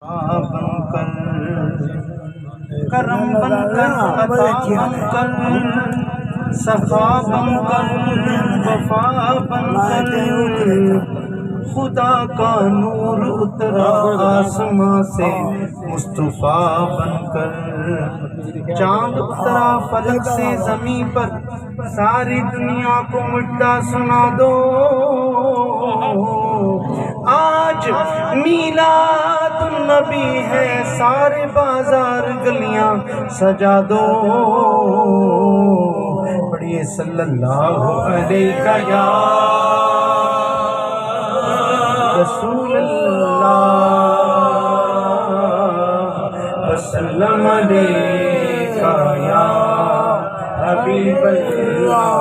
بن کر کرم بن کر عطا بن کر سخا بن کر وفا بن کر خدا کا نور اترا آسماں سے مصطفیٰ بن کر چاند اترا فلک سے زمین پر ساری دنیا کو مٹتا سنا دو آج میلاد النبی ہے سارے بازار گلیاں سجا دو پڑھیے صلی اللہ علیہ یا رسول اللہ وسلم علیہ یا حبیب اللہ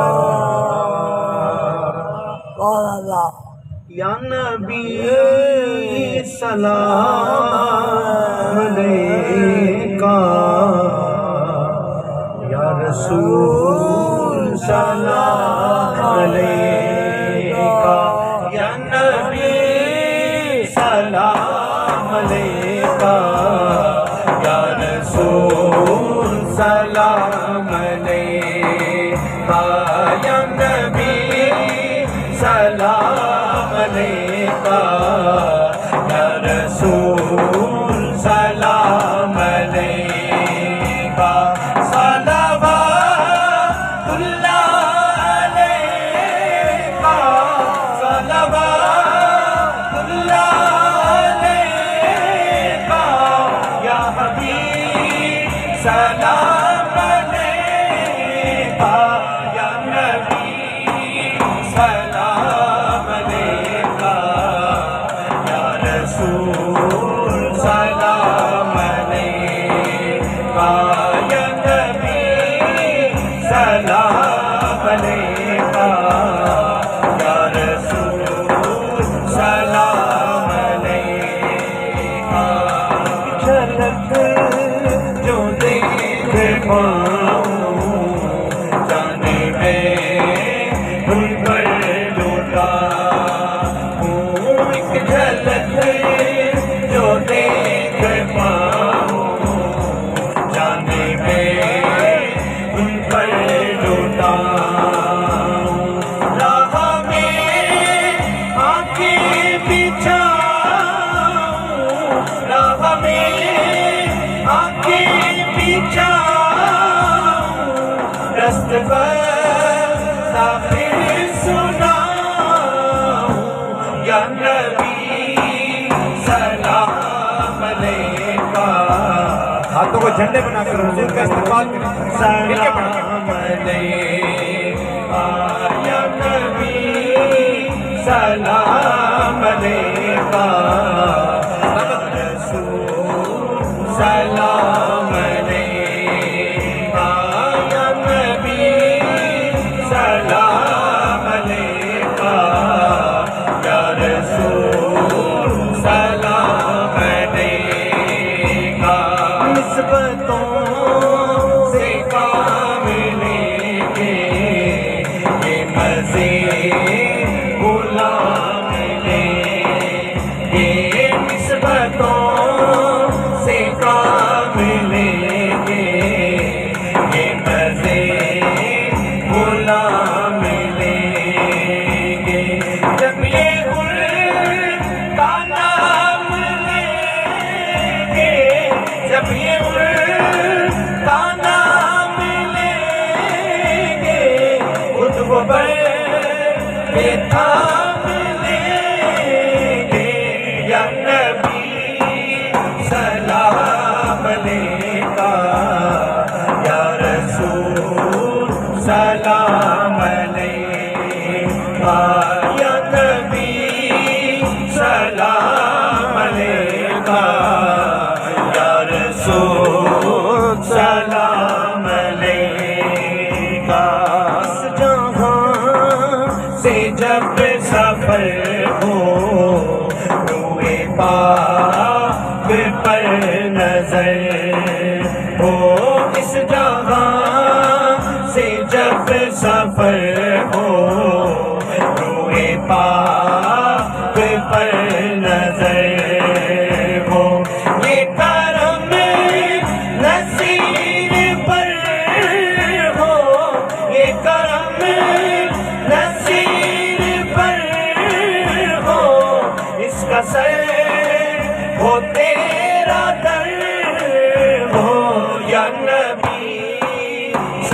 یا نبی سلام علیکہ یا رسول سلام علیکہ یا نبی سلام علیکہ یا رسول سلام علیکہ یا نبی سلام علیکہ یا رسول سلام علیکہ صلوات اللہ علیکہ صلوات اللہ علیکہ یا حبیب سلام علیکہ یا نبی سلام علیکہ یا رسول سلام علیکہ یا نبی سلام علیکہ یا رسول سلام علیکہ جھلک جو دیکھ پاؤں جانے میں بھول کر لوٹا ہوں ایک جھلک جو دیکھ پاؤں جانے میں بھول کر لوٹا ہوں راہ میں آنکھیں بچھاؤں راہ میں آنکھیں بچھاؤں رست پر یا نبی سلام علیکہ ہاتھوں کو جھنڈے بنا کر حضور کا استقبال کریں سلام علیکہ یا نبی سلام علیکہ رسول سلام علیکہ یا نبی سلام علیکہ یا رسول سلام علیکہ نسبتوں سے کام لیں گے یہ مزے غلام لیں گے نسبتوں سے کام لیں گے یہ مزے غلام لیں گے جب یہ کا نام لیں گے جب یہ کا نام لیں گے خود وہ بے تھام لیں گے یا نبی سلام علیکہ یا رسول سلام علیکہ یا نبی سلام علیکہ یا رسول سلام علیکہ اس جہاں سے جب سفر ہو روئے پاک پر نظر ہو اس جہاں سے جب سفر ہو روئے پاک پر نظر ہو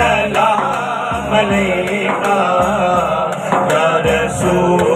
سلام علیکہ یا رسول